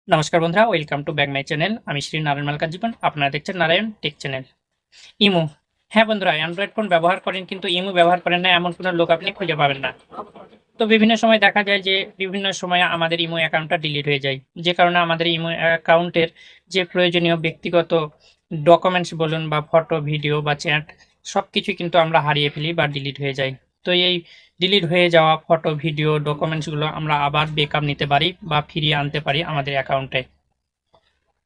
নমস্কার বন্ধুরা, welcome to back my channel. আমি শ্রী নারায়ণ মালকার জীবন, আপনারা দেখছেন নারায়ণ টেক চ্যানেল। ইমো, হ্যাঁ বন্ধুরা, অ্যান্ড্রয়েড ফোন ব্যবহার করেন কিন্তু ইমো ব্যবহার করেন না এমন কোনো লোক আপনি খুঁজে পাবেন না। তো বিভিন্ন সময় দেখা যায় যে বিভিন্ন সময় আমাদের ইমো অ্যাকাউন্টটা ডিলিট হয়ে যায়, যে কারণে আমাদের ইমো অ্যাকাউন্টের যে প্রয়োজনীয় ব্যক্তিগত ডকুমেন্টস বলুন বা ফটো, ভিডিও বা চ্যাট সব কিছুই কিন্তু আমরা হারিয়ে ফেলি বা ডিলিট হয়ে যায়। তো এই ডিলিট হয়ে যাওয়া ফটো, ভিডিও, ডকুমেন্টসগুলো আমরা আবার ব্যাকআপ নিতে পারি বা ফিরিয়ে আনতে পারি আমাদের অ্যাকাউন্টে।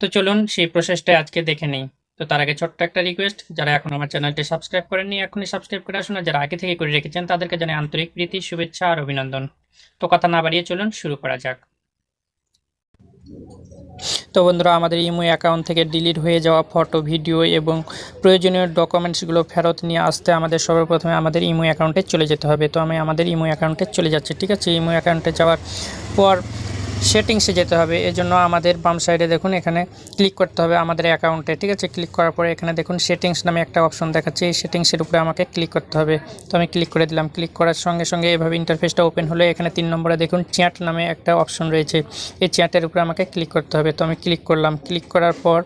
তো চলুন সেই প্রসেসটা আজকে দেখে নেই। তো তার আগে ছোট্ট একটা রিকোয়েস্ট, যারা এখন আমার চ্যানেলটি সাবস্ক্রাইব করেননি এখনই সাবস্ক্রাইব করে আসুন, আর যারা আগে থেকে করে রেখেছেন তাদেরকে জানাই আন্তরিক প্রীতি, শুভেচ্ছা আর অভিনন্দন। তো কথা না বাড়িয়ে চলুন শুরু করা যাক। তো বন্ধুরা, আমাদের ইমো অ্যাকাউন্ট থেকে ডিলিট হয়ে যাওয়া ফটো, ভিডিও এবং প্রয়োজনীয় ডকুমেন্টসগুলো ফেরত নিয়ে আসতে আমাদের সর্বপ্রথমে আমাদের ইমো অ্যাকাউন্টে চলে যেতে হবে। তো আমি আমাদের ইমো অ্যাকাউন্টে চলে যাচ্ছি। ঠিক আছে, ইমো অ্যাকাউন্টে যাওয়ার পর সেটিংসে যেতে হবে। এজন্য আমাদের বাম সাইডে দেখুন এখানে ক্লিক করতে হবে আমাদের অ্যাকাউন্টে। ঠিক আছে, ক্লিক করার পরে এখানে দেখুন সেটিংস নামে একটা অপশন দেখাচ্ছে, এই সেটিংসের উপরে আমাকে ক্লিক করতে হবে। তো আমি ক্লিক করে দিলাম। ক্লিক করার সঙ্গে সঙ্গে এভাবে ইন্টারফেসটা ওপেন হলো। এখানে 3 নম্বরে দেখুন চ্যাট নামে একটা অপশন রয়েছে, এই চ্যাটের উপরে আমাকে ক্লিক করতে হবে। তো আমি ক্লিক করলাম। ক্লিক করার পর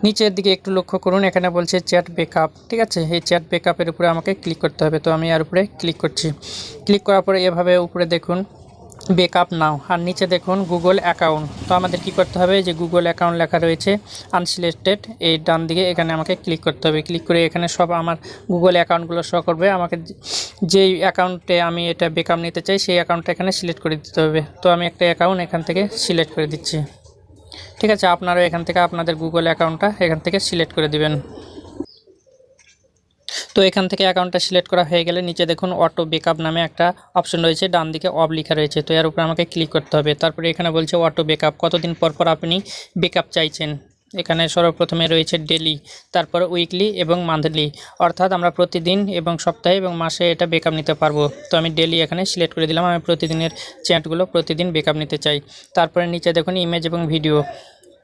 নিচের দিকে একটু লক্ষ্য করুন, এখানে বলছে চ্যাট ব্যাকআপ। ঠিক আছে, এই চ্যাট ব্যাকআপের উপরে আমাকে ক্লিক করতে হবে। তো আমি এর উপরে ক্লিক করছি। ক্লিক করার পরে এভাবে উপরে দেখুন ব্যাকআপ নাও, আর নিচে দেখুন গুগল অ্যাকাউন্ট। তো আমাদের কি করতে হবে, যে গুগল অ্যাকাউন্ট লেখা রয়েছে আনসিলেক্টেড, এই ডান দিকে এখানে আমাকে ক্লিক করতে হবে। ক্লিক করে এখানে সব আমার গুগল অ্যাকাউন্টগুলো শো করবে। আমাকে যেই অ্যাকাউন্টে আমি এটা ব্যাকআপ নিতে চাই সেই অ্যাকাউন্টটা এখানে সিলেক্ট করে দিতে হবে। তো আমি একটা অ্যাকাউন্ট এখান থেকে সিলেক্ট করে দিচ্ছি। ঠিক আছে, আপনারা এখান থেকে আপনাদের গুগল অ্যাকাউন্টটা এখান থেকে সিলেক্ট করে দিবেন। তো এখান থেকে অ্যাকাউন্টটা সিলেক্ট করা হয়ে গেলে নিচে দেখুন অটো ব্যাকআপ নামে একটা অপশন রয়েছে, ডান দিকে অফ লেখা রয়েছে। তো এর উপরে আমাকে ক্লিক করতে হবে। তারপরে এখানে বলছে অটো ব্যাকআপ, কতদিন পর পর আপনি ব্যাকআপ চাইছেন। এখানে সর্বপ্রথমে রয়েছে ডেলি, তারপর উইকলি এবং মান্থলি, অর্থাৎ আমরা প্রতিদিন এবং সপ্তাহে এবং মাসে এটা ব্যাকআপ নিতে পারবো। তো আমি ডেলি এখানে সিলেক্ট করে দিলাম, আমি প্রতিদিনের চ্যাটগুলো প্রতিদিন ব্যাকআপ নিতে চাই। তারপরে নিচে দেখুন ইমেজ এবং ভিডিও,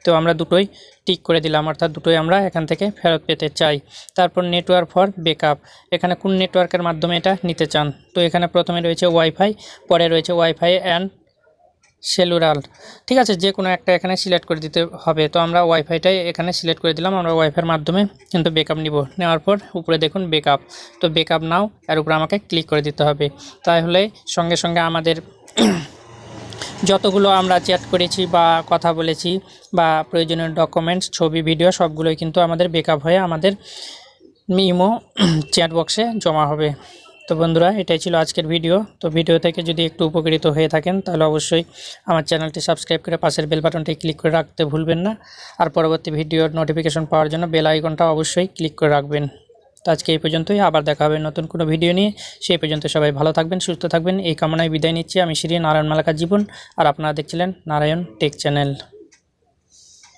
তো আমরা দুটোই টিক করে দিলাম, অর্থাৎ দুটোই আমরা এখান থেকে ফেরত পেতে চাই। তারপর নেটওয়ার্ক ফর ব্যাকআপ, এখানে কোন নেটওয়ার্কের মাধ্যমে এটা নিতে চান। তো এখানে প্রথমে রয়েছে ওয়াইফাই, পরে রয়েছে ওয়াইফাই অ্যান্ড সেলুলার। ঠিক আছে, যে কোনো একটা এখানে সিলেক্ট করে দিতে হবে। তো আমরা ওয়াইফাইটাই এখানে সিলেক্ট করে দিলাম, আমরা ওয়াইফাইয়ের মাধ্যমে কিন্তু ব্যাকআপ নিব। নেওয়ার পর উপরে দেখুন ব্যাকআপ, তো ব্যাকআপ নাও এর উপরে আমাকে ক্লিক করে দিতে হবে। তাহলে সঙ্গে সঙ্গে আমাদের যতগুলো আমরা চ্যাট করেছি বা কথা বলেছি বা প্রয়োজনীয় ডকুমেন্টস, ছবি, ভিডিও সবগুলোই কিন্তু আমাদের ব্যাকআপ হয়ে আমাদের ইমো চ্যাট বক্সে জমা হবে। তো বন্ধুরা, এটাই ছিল আজকের ভিডিও। তো ভিডিও থেকে যদি একটু উপকৃত হয়ে থাকেন তাহলে অবশ্যই আমার চ্যানেলটি সাবস্ক্রাইব করে পাশের বেল বাটনটি ক্লিক করে রাখতে ভুলবেন না। আর পরবর্তী ভিডিওর নোটিফিকেশন পাওয়ার জন্য বেল আইকনটা অবশ্যই ক্লিক করে রাখবেন। তো আজকে এই পর্যন্তই, আবার দেখা হবে নতুন কোনো ভিডিও নিয়ে। সেই পর্যন্ত সবাই ভালো থাকবেন, সুস্থ থাকবেন, এই কামনায় বিদায় নিচ্ছি। আমি শ্রী নারায়ণ মালাকার জীবন, আর আপনারা দেখছিলেন নারায়ণ টেক চ্যানেল।